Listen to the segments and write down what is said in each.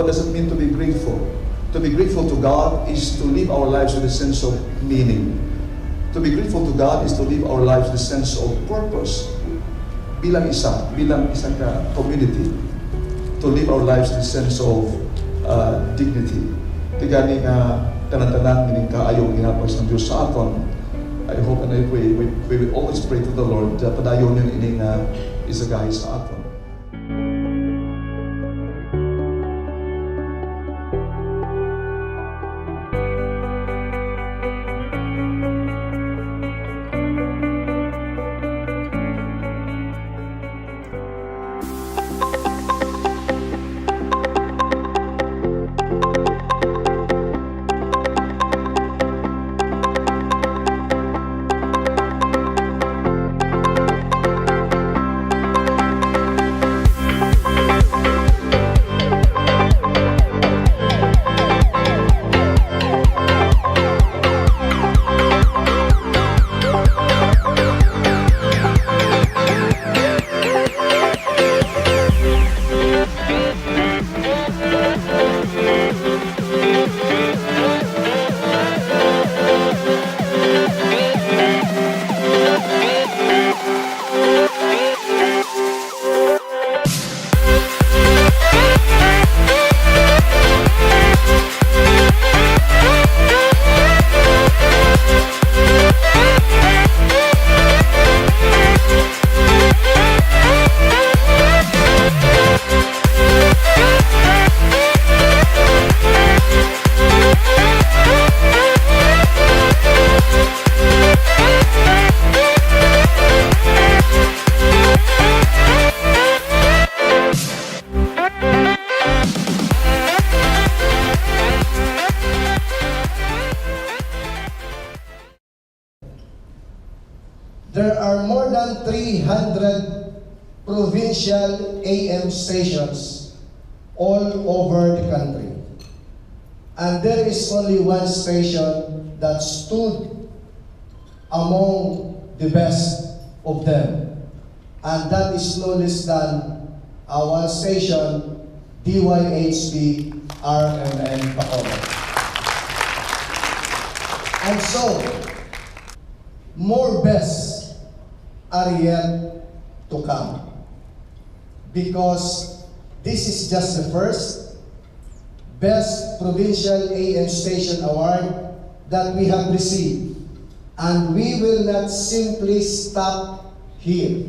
what does it mean to be grateful? To be grateful to God is to live our lives with a sense of meaning. To be grateful to God is to live our lives with a sense of purpose. Bilang isang community. To live our lives with a sense of dignity. Tigani nga tanan-tanan mining kaayong ginapas ng Diyos sa aton. I hope and I pray we will always pray to the Lord na padayon yun ining isagay sa aton. There are more than 300 provincial AM stations all over the country. And there is only one station that stood among the best of them. And that is no less than our station, DYHB RMN Bacolod. And so, more bests are yet to come, because this is just the first Best Provincial AM Station Award that we have received, and we will not simply stop here.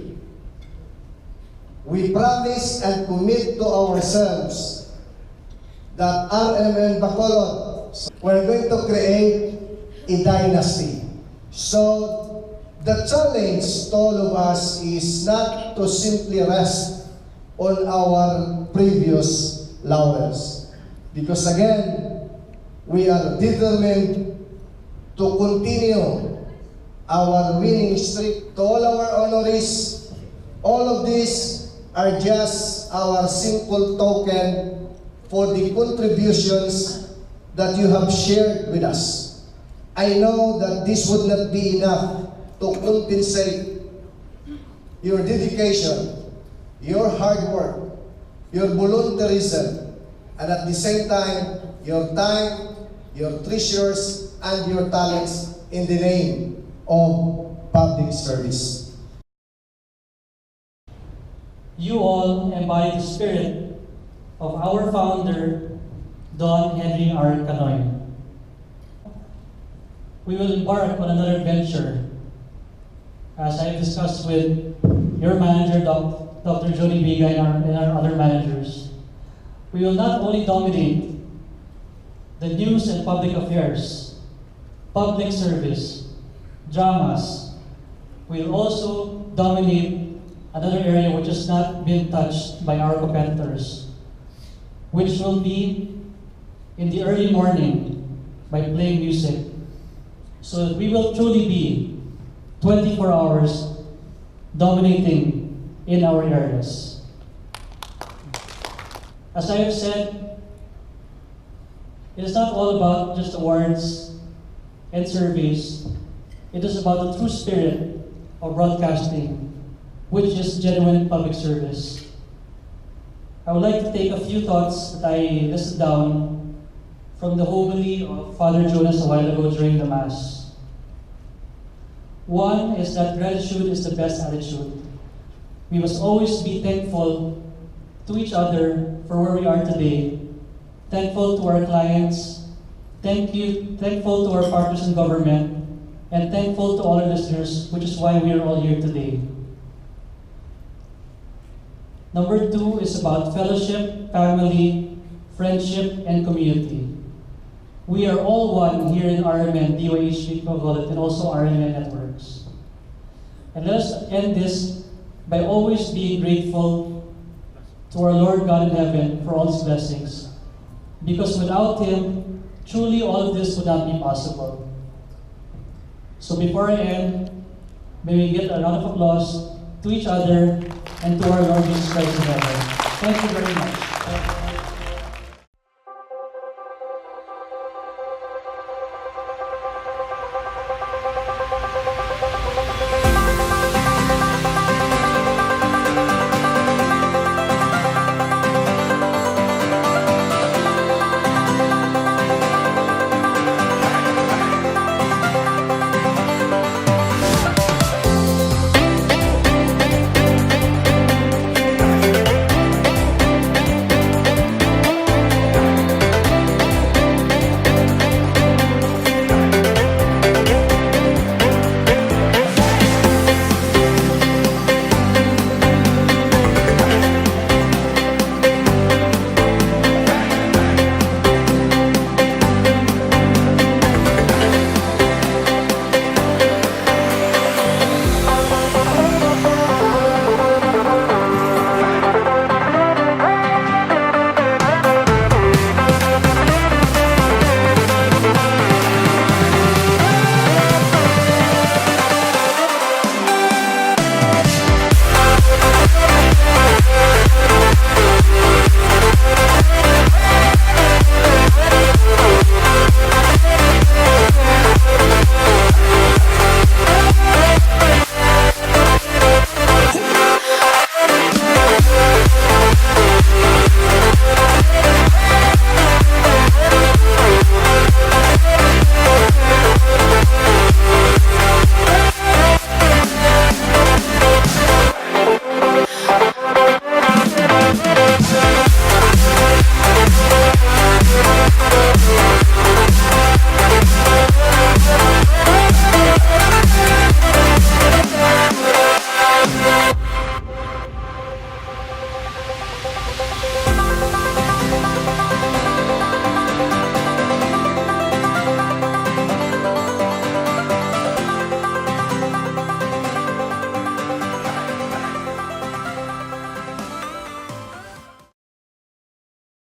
We promise and commit to ourselves that RMN Bacolod, we're going to create a dynasty. So the challenge to all of us is not to simply rest on our previous laurels. Because again, we are determined to continue our winning streak. To all our honorees, all of these are just our simple token for the contributions that you have shared with us. I know that this would not be enough to compensate your dedication, your hard work, your volunteerism, and at the same time, your time, your treasures, and your talents in the name of public service. You all embody the spirit of our founder, Don Henry R. Canoy. We will embark on another venture. As I have discussed with your manager, Dr. Jody Biga, and our other managers, we will not only dominate the news and public affairs, public service, dramas, we will also dominate another area which has not been touched by our competitors, which will be in the early morning by playing music, so that we will truly be 24 hours dominating in our areas. As I have said, it is not all about just awards and surveys. It is about the true spirit of broadcasting, which is genuine public service. I I would like to take a few thoughts that I listed down from the homily of Father Jonas a while ago during the Mass. One is that gratitude is the best attitude. We must always be thankful to each other for where we are today, thankful to our clients, thankful to our partners in government, and thankful to all our listeners, which is why we are all here today. Number 2 is about fellowship, family, friendship, and community. We are all one here in RMN DYHB and also RMN Networks. And let us end this by always being grateful to our Lord God in heaven for all His blessings. Because without Him, truly all of this would not be possible. So before I end, may we get a round of applause to each other and to our Lord Jesus Christ in heaven. Thank you very much.